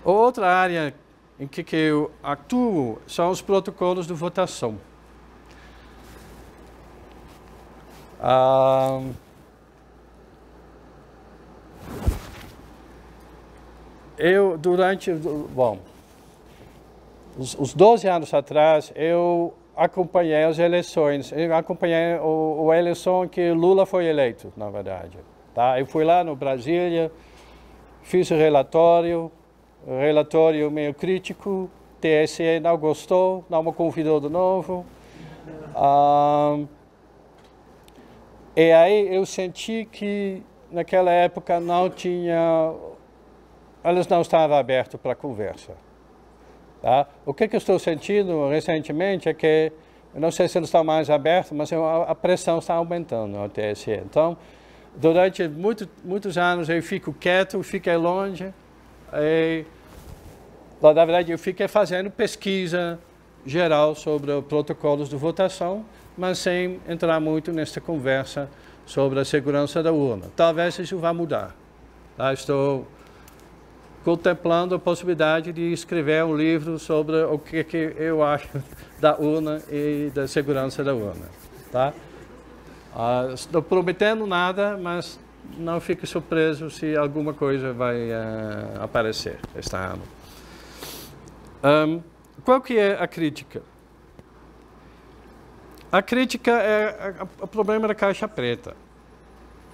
Outra área em que eu atuo são os protocolos de votação. Eu, os 12 anos atrás, eu acompanhei as eleições. Eu acompanhei a eleição que Lula foi eleito, na verdade. Tá? Eu fui lá no Brasília, fiz o relatório meio crítico, TSE não gostou, não me convidou de novo. E aí eu senti que naquela época eles não estavam abertos para conversa. Tá? O que eu estou sentindo recentemente é que, eu não sei se eles estão mais abertos, mas a pressão está aumentando no TSE. Então, durante muitos anos eu fico quieto, fiquei longe. Na verdade, eu fiquei fazendo pesquisa geral sobre os protocolos de votação, mas sem entrar muito nessa conversa sobre a segurança da urna. Talvez isso vá mudar. Tá? Estou contemplando a possibilidade de escrever um livro sobre o que eu acho da urna e da segurança da urna. Tá? Estou prometendo nada, mas não fique surpreso se alguma coisa vai aparecer este ano. Qual que é a crítica? A crítica é o problema da caixa preta.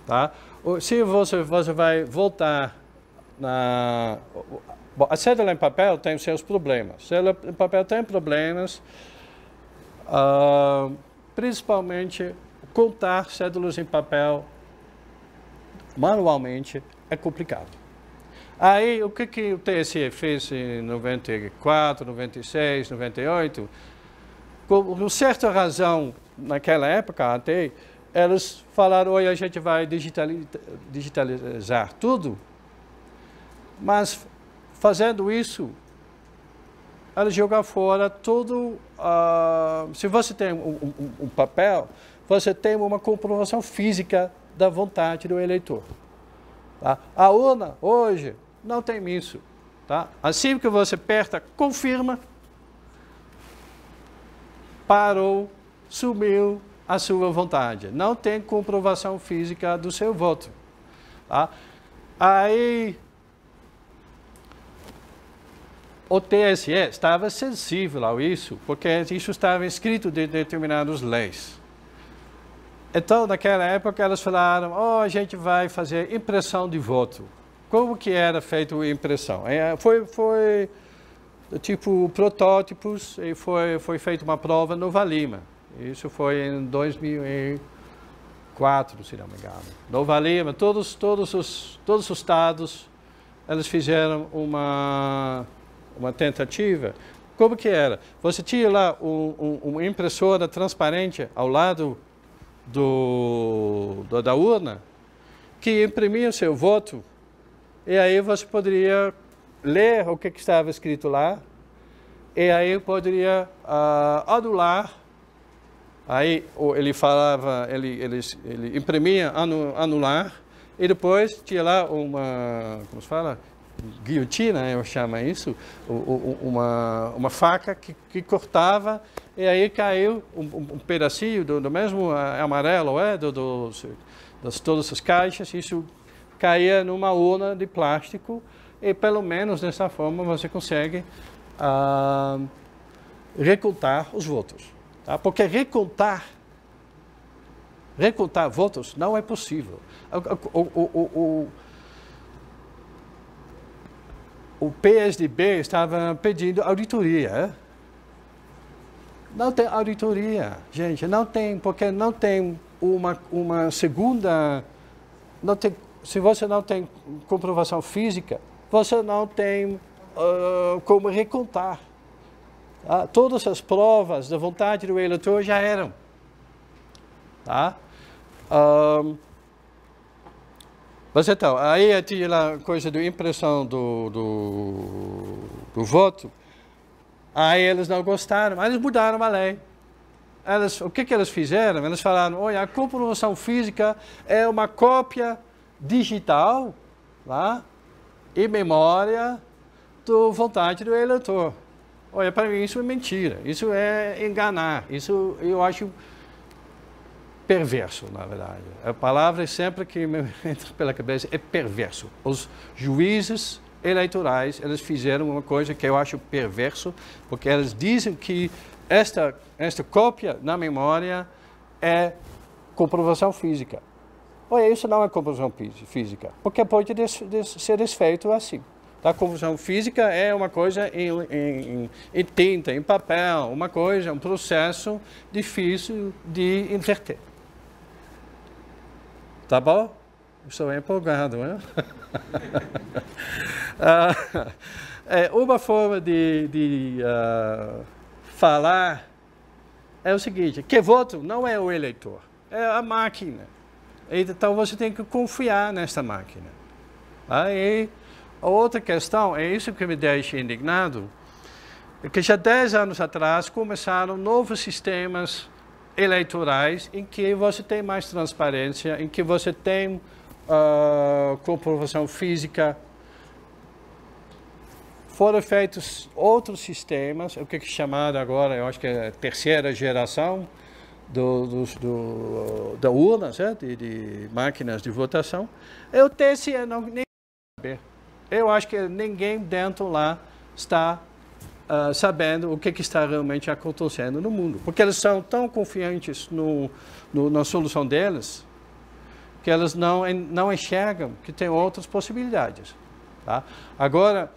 Tá? Se você vai voltar a cédula em papel tem seus problemas. A cédula em papel tem problemas, principalmente contar cédulas em papel manualmente é complicado. Aí, o que o TSE fez em 94, 96, 98, com certa razão, naquela época até, eles falaram, olha, a gente vai digitalizar tudo, mas fazendo isso, eles jogam fora tudo. Se você tem um papel, você tem uma comprovação física da vontade do eleitor. Tá? A urna, hoje, não tem isso. Tá? Assim que você aperta, confirma, parou, sumiu a sua vontade. Não tem comprovação física do seu voto. Tá? Aí, o TSE estava sensível a isso, porque isso estava escrito em determinadas leis. Então, naquela época, elas falaram, a gente vai fazer impressão de voto. Como que era feita a impressão? Foi tipo protótipos e foi feita uma prova no Nova Lima. Isso foi em 2004, se não me engano. Nova Lima, todos os estados, eles fizeram uma tentativa. Como que era? Você tinha lá uma impressora transparente ao lado da urna, que imprimia o seu voto, e aí você poderia ler o que estava escrito lá, e aí poderia anular. Aí ele falava, ele imprimia anular, e depois tinha lá como se fala? Guilhotina, eu chamo isso, uma faca que cortava, e aí caiu um pedacinho do mesmo amarelo, todas as caixas, isso caía numa urna de plástico, e pelo menos dessa forma você consegue recontar os votos. Tá? Porque recontar votos não é possível. O PSDB estava pedindo auditoria. Não tem auditoria, gente, não tem, porque não tem uma segunda, se você não tem comprovação física, você não tem como recontar. Tá? Todas as provas da vontade do eleitor já eram. Tá? Mas então, aí tinha lá a coisa da impressão do voto, aí eles não gostaram, mas eles mudaram a lei. O que eles fizeram? Eles falaram, olha, a comprovação física é uma cópia digital lá, e memória da vontade do eleitor. Olha, para mim isso é mentira, isso é enganar, isso eu acho perverso, na verdade. A palavra sempre que me entra pela cabeça é perverso. Os juízes eleitorais, eles fizeram uma coisa que eu acho perverso, porque eles dizem que esta cópia na memória é comprovação física. Olha, isso não é comprovação física, porque pode ser desfeito assim. A comprovação física é uma coisa em tinta, em papel, uma coisa, um processo difícil de inverter. Tá bom? Estou empolgado, né? Uma forma de falar é o seguinte, que voto não é o eleitor, é a máquina. Então você tem que confiar nessa máquina. Aí, a outra questão, é isso que me deixa indignado, é que já 10 anos atrás começaram novos sistemas eleitorais em que você tem mais transparência, em que você tem comprovação física. Foram feitos outros sistemas, o que é chamado agora, eu acho que é a terceira geração da urna, de máquinas de votação. O TSE não nem saber. Eu acho que ninguém dentro lá está sabendo o que está realmente acontecendo no mundo. Porque eles são tão confiantes na solução deles, que eles não enxergam que tem outras possibilidades. Tá? Agora,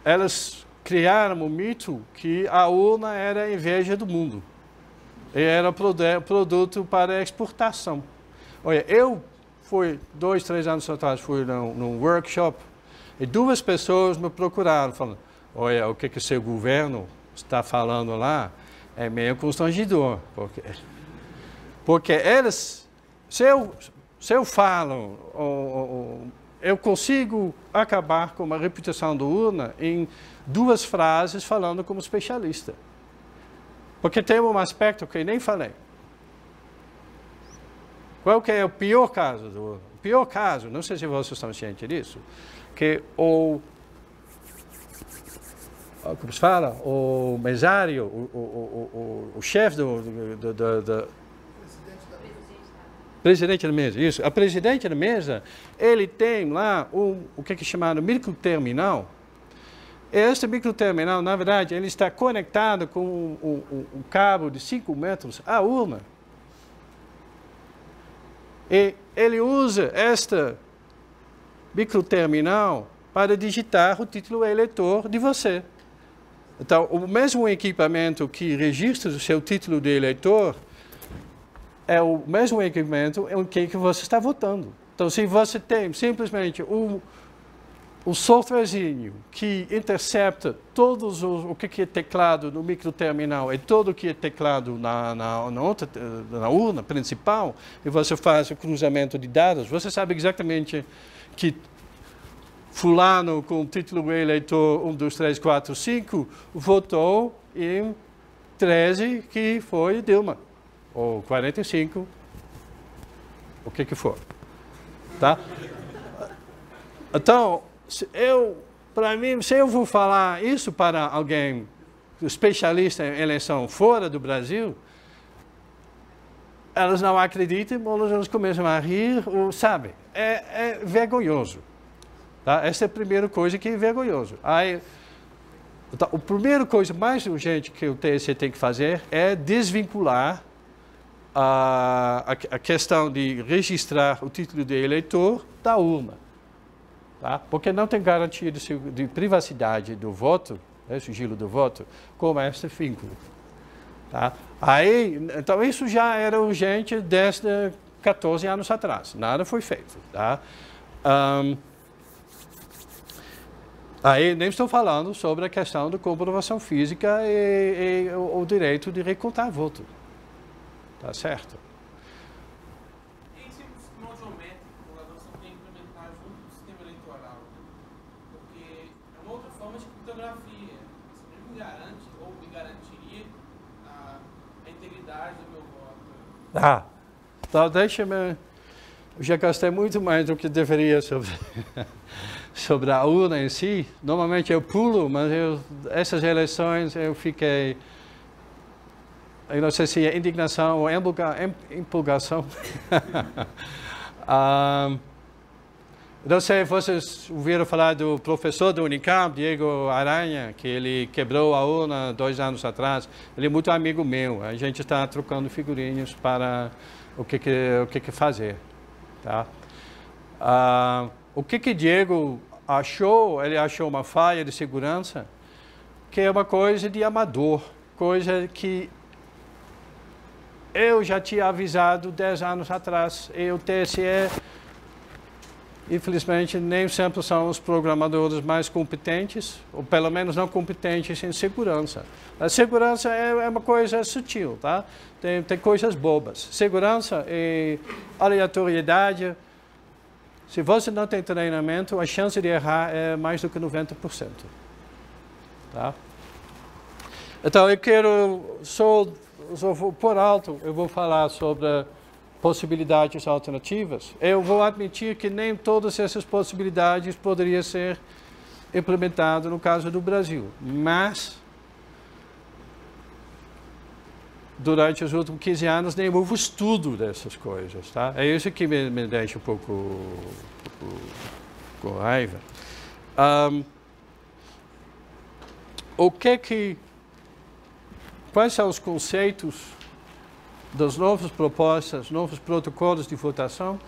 elas criaram o mito que a urna era a inveja do mundo. E era produto para exportação. Olha, eu fui, 2, 3 anos atrás, fui num workshop, e 2 pessoas me procuraram, falando, olha, o que o seu governo está falando lá é meio constrangedor. Porque eles, se eu falo, eu consigo acabar com a reputação do urna em 2 frases falando como especialista. Porque tem um aspecto que eu nem falei. Qual que é o pior caso do urna? O pior caso, não sei se vocês estão cientes disso, que como se fala, o mesário, o chefe presidente da mesa, isso. A presidente da mesa, ele tem lá o que é chamado microterminal. Este microterminal, na verdade, ele está conectado com um cabo de 5 metros à urna. E ele usa esta microterminal para digitar o título eleitor de você. Então, o mesmo equipamento que registra o seu título de eleitor é o mesmo equipamento em que você está votando. Então, se você tem simplesmente um softwarezinho que intercepta todos o que é teclado no microterminal e todo o que é teclado na urna principal, e você faz o cruzamento de dados, você sabe exatamente que fulano com o título eleitor 1, 2, 3, 4, 5 votou em 13, que foi Dilma, ou 45, o que for. Tá? Então, para mim, se eu vou falar isso para alguém especialista em eleição fora do Brasil, elas não acreditam, ou elas começam a rir, ou, sabe? É vergonhoso. Tá? Essa é a primeira coisa que é vergonhoso. Então, a primeira coisa mais urgente que o TSE tem que fazer é desvincular a questão de registrar o título de eleitor da urna. Tá? Porque não tem garantia de privacidade do voto, sigilo do voto, como este vínculo. Tá? Então, isso já era urgente desde 14 anos atrás. Nada foi feito. Tá? Aí nem estou falando sobre a questão da comprovação física e o direito de recontar voto. Tá certo? Em sistema geométrico, a adoção tem que implementar junto do sistema eleitoral. Porque é uma outra forma de criptografia. Isso não me garante, ou me garantiria, a integridade do meu voto. Então Eu já gastei muito mais do que deveria sobre a urna em si. Normalmente eu pulo, mas essas eleições eu fiquei... Eu não sei se é indignação ou empolgação. Não sei se vocês ouviram falar do professor do Unicamp, Diego Aranha, que ele quebrou a urna 2 anos atrás. Ele é muito amigo meu. A gente está trocando figurinhas para o que fazer. Tá? O que Diego achou? Ele achou uma falha de segurança, que é uma coisa de amador, coisa que eu já tinha avisado 10 anos atrás. E o TSE, infelizmente, nem sempre são os programadores mais competentes, ou pelo menos não competentes em segurança. A segurança é uma coisa sutil, tá? Tem coisas bobas. Segurança e aleatoriedade. Se você não tem treinamento, a chance de errar é mais do que 90%. Tá? Então, eu quero só por alto, eu vou falar sobre possibilidades alternativas. Eu vou admitir que nem todas essas possibilidades poderiam ser implementadas no caso do Brasil, mas durante os últimos 15 anos nem houve estudo dessas coisas, tá? É isso que me deixa um pouco com raiva. Quais são os conceitos das novas propostas, novos protocolos de votação?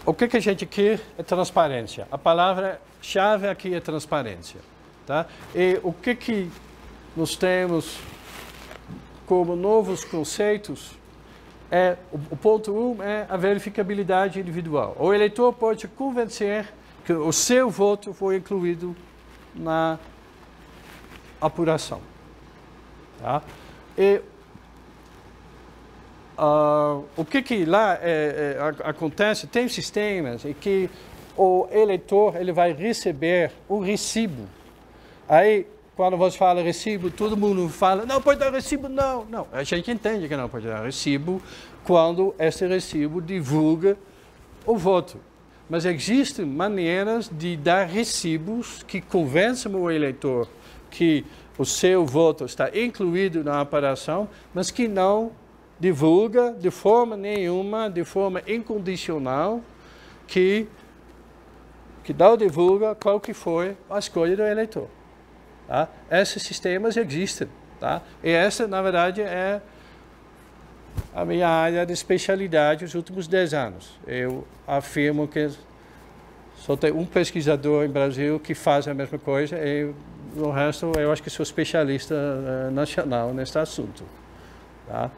O que a gente quer é transparência. A palavra-chave aqui é transparência. Tá? E o que nós temos como novos conceitos é, o ponto 1 é a verificabilidade individual. O eleitor pode convencer que o seu voto foi incluído na apuração. Tá? E o que lá acontece, tem sistemas em que o eleitor ele vai receber um recibo. Aí, quando você fala recibo, todo mundo fala, não pode dar recibo, não. Não, a gente entende que não pode dar recibo quando esse recibo divulga o voto. Mas existem maneiras de dar recibos que convençam o eleitor que o seu voto está incluído na apuração, mas que não divulga de forma nenhuma, de forma incondicional, que não divulga qual que foi a escolha do eleitor. Tá? Esses sistemas existem. Tá? E essa, na verdade, é a minha área de especialidade nos últimos 10 anos. Eu afirmo que só tem um pesquisador em Brasil que faz a mesma coisa e no resto eu acho que sou especialista nacional nesse assunto. Tá?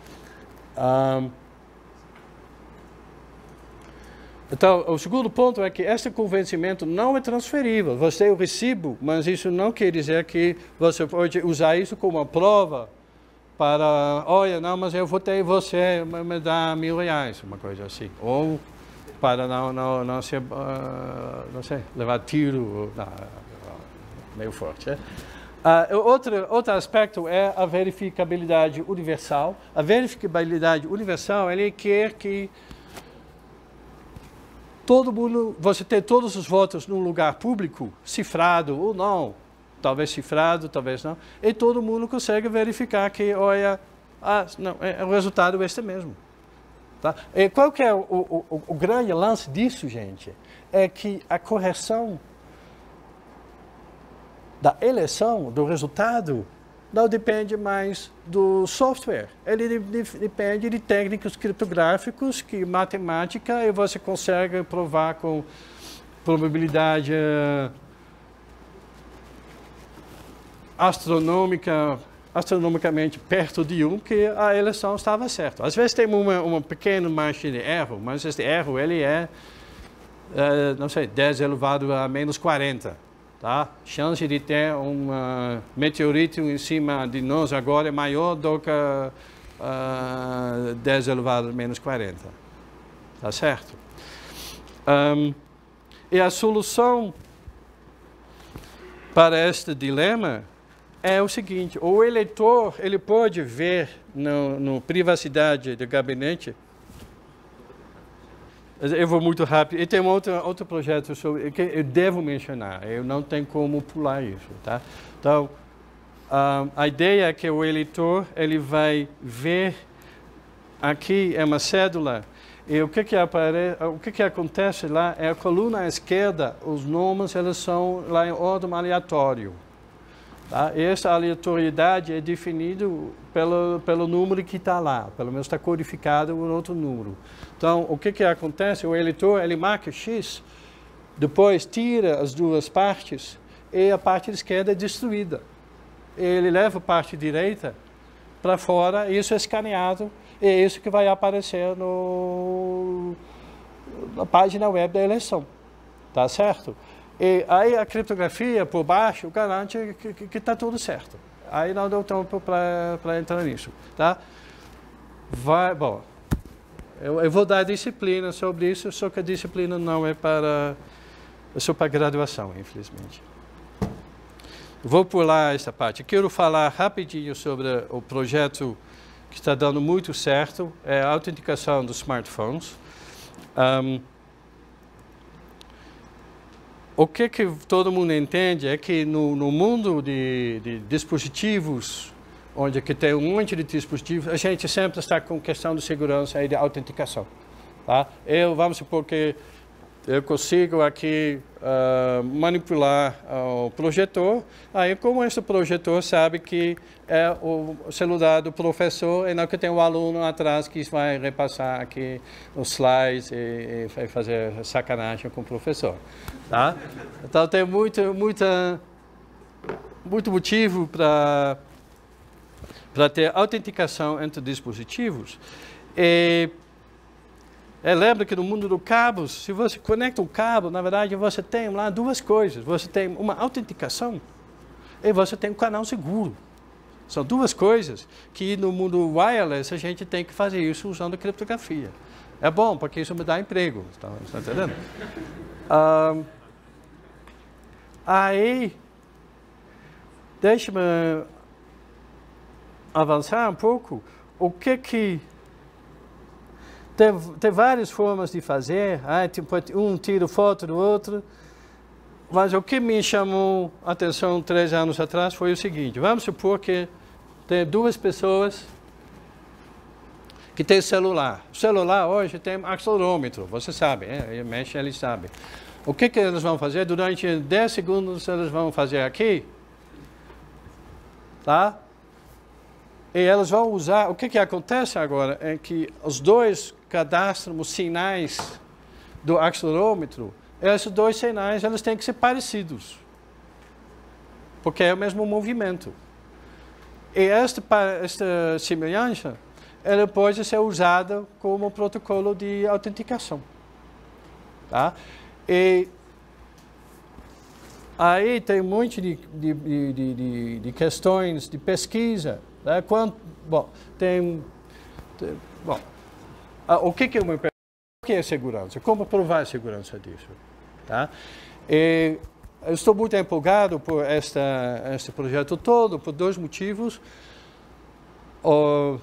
Então, o segundo ponto é que esse convencimento não é transferível. Você tem o recibo, mas isso não quer dizer que você pode usar isso como uma prova para, olha, não, mas eu votei em você, me dá R$1.000, uma coisa assim. Ou para não ser, não sei, levar tiro, meio forte. Outro aspecto é a verificabilidade universal. A verificabilidade universal, ele quer que todo mundo, você tem todos os votos num lugar público, cifrado ou não, talvez cifrado, talvez não, e todo mundo consegue verificar que, olha, não, o resultado é este mesmo. Tá? E qual que é o grande lance disso, gente? É que a correção da eleição, do resultado, não depende mais do software. Ele depende de técnicos criptográficos, que matemática, e você consegue provar com probabilidade astronomicamente perto de 1, que a eleição estava certa. Às vezes tem uma pequena margem de erro, mas esse erro ele não sei, 10 elevado a menos 40. Tá? Chance de ter um meteorito em cima de nós agora é maior do que 10 elevado a menos 40. Tá certo? E a solução para este dilema é o seguinte, o eleitor ele pode ver no privacidade do gabinete. Eu vou muito rápido. E tem outro projeto que eu devo mencionar. Eu não tenho como pular isso, tá? Então, a ideia é que o eleitor ele vai ver aqui é uma cédula e o que acontece lá é a coluna à esquerda. Os nomes eles são lá em ordem aleatório. Tá? Essa aleatoriedade é definida pelo número que está lá, pelo menos está codificado um outro número. Então, o que acontece? O eleitor ele marca X, depois tira as duas partes e a parte esquerda é destruída. Ele leva a parte direita para fora, isso é escaneado e é isso que vai aparecer na página web da eleição. Tá certo? E aí a criptografia por baixo garante que está tudo certo. Aí não deu tempo para entrar nisso, tá? Bom, eu vou dar disciplina sobre isso, só que a disciplina não é só para graduação, infelizmente. Vou pular essa parte. Quero falar rapidinho sobre o projeto que está dando muito certo, é a autenticação dos smartphones. O que todo mundo entende é que no mundo de dispositivos, onde que tem um monte de dispositivos, a gente sempre está com questão de segurança e de autenticação. Tá? Vamos supor que eu consigo aqui manipular o projetor, aí como esse projetor sabe que é o celular do professor e não que tem um aluno atrás que vai repassar aqui os slides e vai fazer sacanagem com o professor. Tá? Então tem muito motivo para ter autenticação entre dispositivos. Lembra que no mundo dos cabos, se você conecta um cabo, na verdade você tem lá duas coisas. Você tem uma autenticação e você tem um canal seguro. São duas coisas que no mundo wireless a gente tem que fazer isso usando criptografia. É bom, porque isso me dá emprego. Está entendendo? Aí, deixa-me avançar um pouco. Tem várias formas de fazer, um tira foto do outro, mas o que me chamou a atenção 3 anos atrás foi o seguinte: vamos supor que tem duas pessoas que têm celular. O celular hoje tem acelerômetro, você sabe, ele mexe, ele sabe. O que eles vão fazer? Durante 10 segundos eles vão fazer aqui, tá? E eles vão usar, o que acontece agora é que os dois cadastram os sinais do acelerômetro, esses dois sinais eles têm que ser parecidos, porque é o mesmo movimento. E esta semelhança, ela pode ser usada como protocolo de autenticação. Tá? E aí tem um monte de questões de pesquisa. Né? O que é segurança? Como provar a segurança disso? Tá? E eu estou muito empolgado por este projeto todo, por 2 motivos. O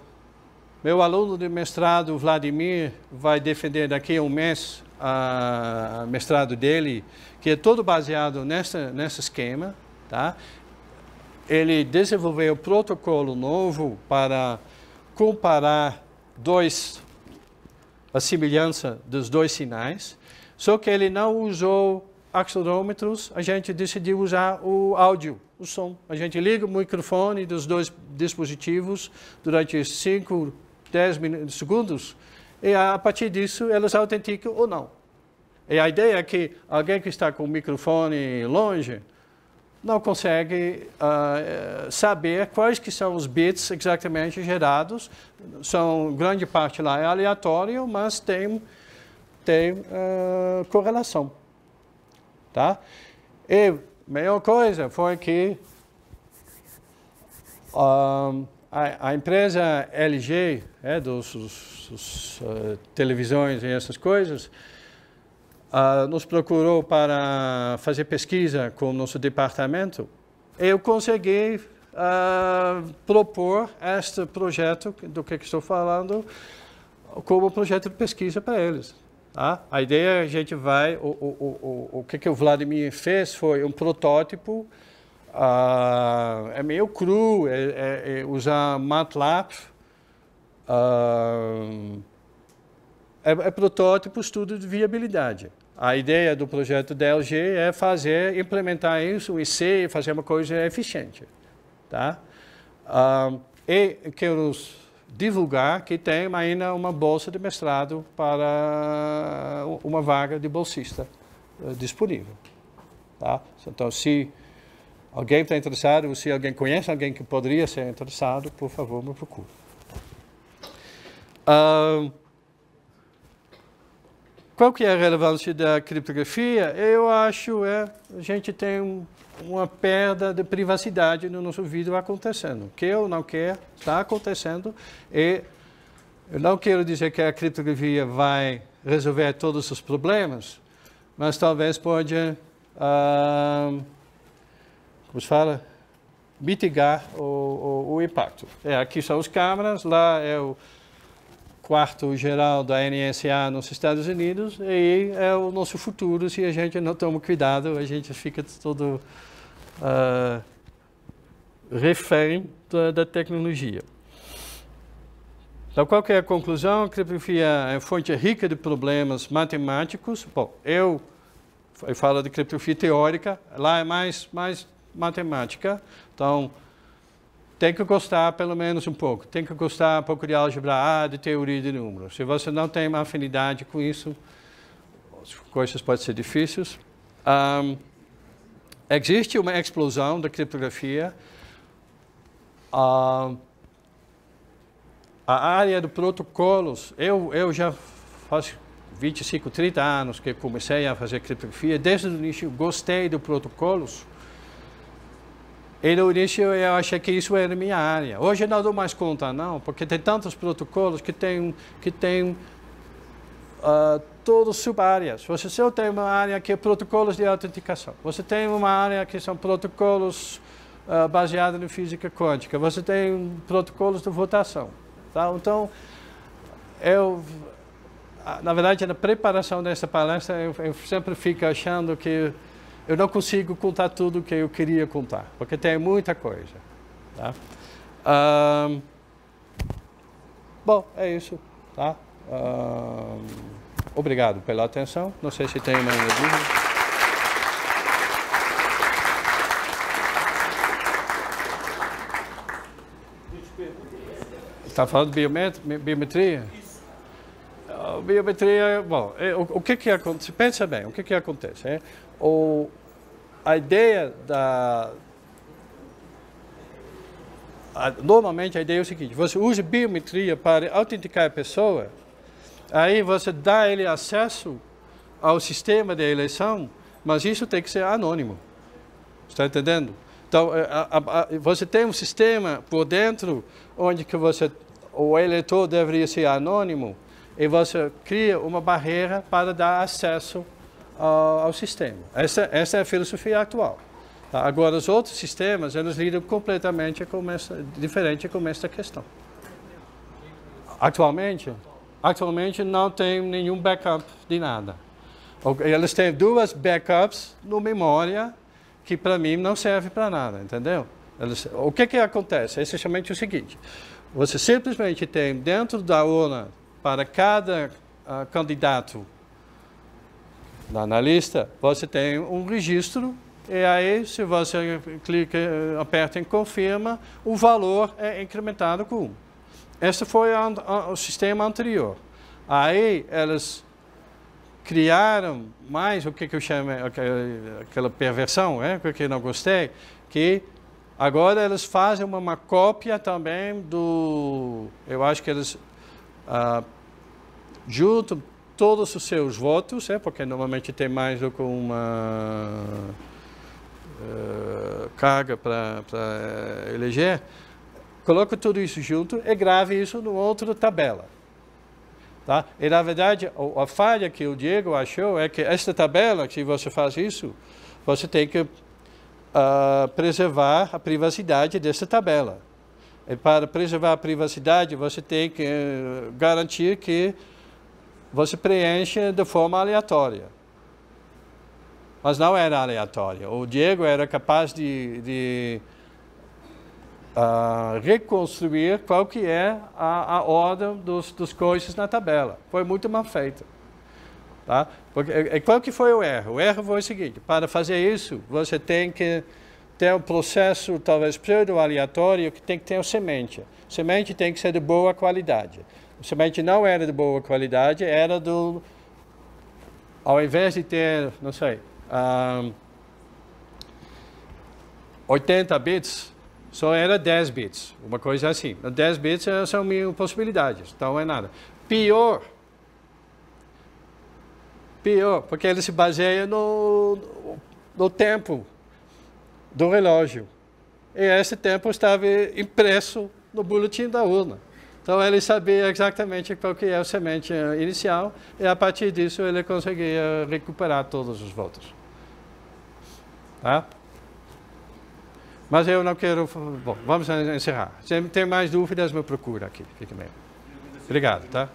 meu aluno de mestrado, Vladimir, vai defender daqui a um mês o mestrado dele, que é todo baseado nesse esquema. Tá? Ele desenvolveu um protocolo novo para comparar a semelhança dos dois sinais, só que ele não usou acelerômetros, a gente decidiu usar o áudio, o som. A gente liga o microfone dos dois dispositivos durante 5, 10 segundos e a partir disso eles autenticam ou não. E a ideia é que alguém que está com o microfone longe não consegue saber quais que são os bits exatamente gerados. Grande parte lá é aleatório, mas tem correlação. Tá? E a melhor coisa foi que a empresa LG, dos televisões e essas coisas, nos procurou para fazer pesquisa com o nosso departamento. Eu consegui propor este projeto do que estou falando como projeto de pesquisa para eles. Tá? A ideia, a gente vai, o que o Vladimir fez foi um protótipo, é meio cru, usar MATLAB, é protótipo, estudo de viabilidade. A ideia do projeto DLG é implementar isso em C e fazer uma coisa eficiente. Tá? E quero divulgar que tem ainda uma bolsa de mestrado para uma vaga de bolsista disponível. Tá? Então, se alguém está interessado, ou se alguém conhece alguém que poderia ser interessado, por favor, me procure. Qual que é a relevância da criptografia? Eu acho a gente tem uma perda de privacidade no nosso vídeo acontecendo. Que eu não quero, está acontecendo. E eu não quero dizer que a criptografia vai resolver todos os problemas, mas talvez pode, como se fala, mitigar o impacto. Aqui são as câmeras, lá é o quarto geral da NSA nos Estados Unidos, e é o nosso futuro. Se a gente não toma cuidado, a gente fica todo refém da tecnologia. Então, qual que é a conclusão? A criptografia é fonte rica de problemas matemáticos. Bom, eu falo de criptografia teórica, lá é mais matemática, então tem que gostar pelo menos um pouco. Tem que gostar um pouco de álgebra A, de teoria de números. Se você não tem uma afinidade com isso, as coisas podem ser difíceis. Existe uma explosão da criptografia. A área de protocolos, eu já faço 25, 30 anos que comecei a fazer criptografia. Desde o início gostei de protocolos. E no início eu achei que isso era minha área. Hoje eu não dou mais conta, não, porque tem tantos protocolos que tem todas sub-áreas. Você só tem uma área que é protocolos de autenticação. Você tem uma área que são protocolos baseados em física quântica. Você tem protocolos de votação. Tá? Então, na verdade, na preparação dessa palestra, eu sempre fico achando que eu não consigo contar tudo o que eu queria contar, porque tem muita coisa. Tá? Bom, é isso. Tá? Obrigado pela atenção. Não sei se tem mais dúvida. Está falando de biometria? Isso. Biometria, bom, o que acontece? Pensa bem, o que acontece? A ideia normalmente a ideia é o seguinte: você usa biometria para autenticar a pessoa, aí você dá ele acesso ao sistema de eleição, mas isso tem que ser anônimo. Está entendendo? Então, você tem um sistema por dentro onde que o eleitor deveria ser anônimo, e você cria uma barreira para dar acesso ao sistema. Essa é a filosofia atual. Tá? Agora, os outros sistemas, eles lidam completamente diferente com essa questão. Atualmente não tem nenhum backup de nada. Eles têm 2 backups no memória que, para mim, não serve para nada, entendeu? O que acontece? É essencialmente o seguinte: você simplesmente tem dentro da urna, para cada candidato na lista, você tem um registro, e aí, se você clica, aperta em confirma, o valor é incrementado com 1. Esse foi o sistema anterior. Aí, eles criaram mais o que eu chamo, aquela perversão, que eu não gostei, que agora eles fazem uma cópia também eu acho que eles juntam todos os seus votos, porque normalmente tem mais do que uma carga para eleger, coloca tudo isso junto e grave isso numa outra tabela. Tá? E, na verdade, a falha que o Diego achou é que esta tabela, se você faz isso, você tem que preservar a privacidade dessa tabela. E para preservar a privacidade, você tem que garantir que você preenche de forma aleatória. Mas não era aleatória. O Diego era capaz de reconstruir qual que é a ordem dos coisas na tabela. Foi muito mal feito. Tá? Porque, qual que foi o erro? O erro foi o seguinte: para fazer isso, você tem que ter um processo talvez pseudo-aleatório que tem que ter semente. Semente tem que ser de boa qualidade. A semente não era de boa qualidade, era do... Ao invés de ter, não sei, 80 bits, só era 10 bits, uma coisa assim. 10 bits são 1000 possibilidades, então não é nada. Pior, porque ele se baseia no tempo do relógio. E esse tempo estava impresso no boletim da urna. Então ele sabia exatamente qual que é a semente inicial e a partir disso ele conseguia recuperar todos os votos. Tá? Mas eu não quero... Bom, vamos encerrar. Se tem mais dúvidas, me procura aqui. Fique bem. Obrigado, tá?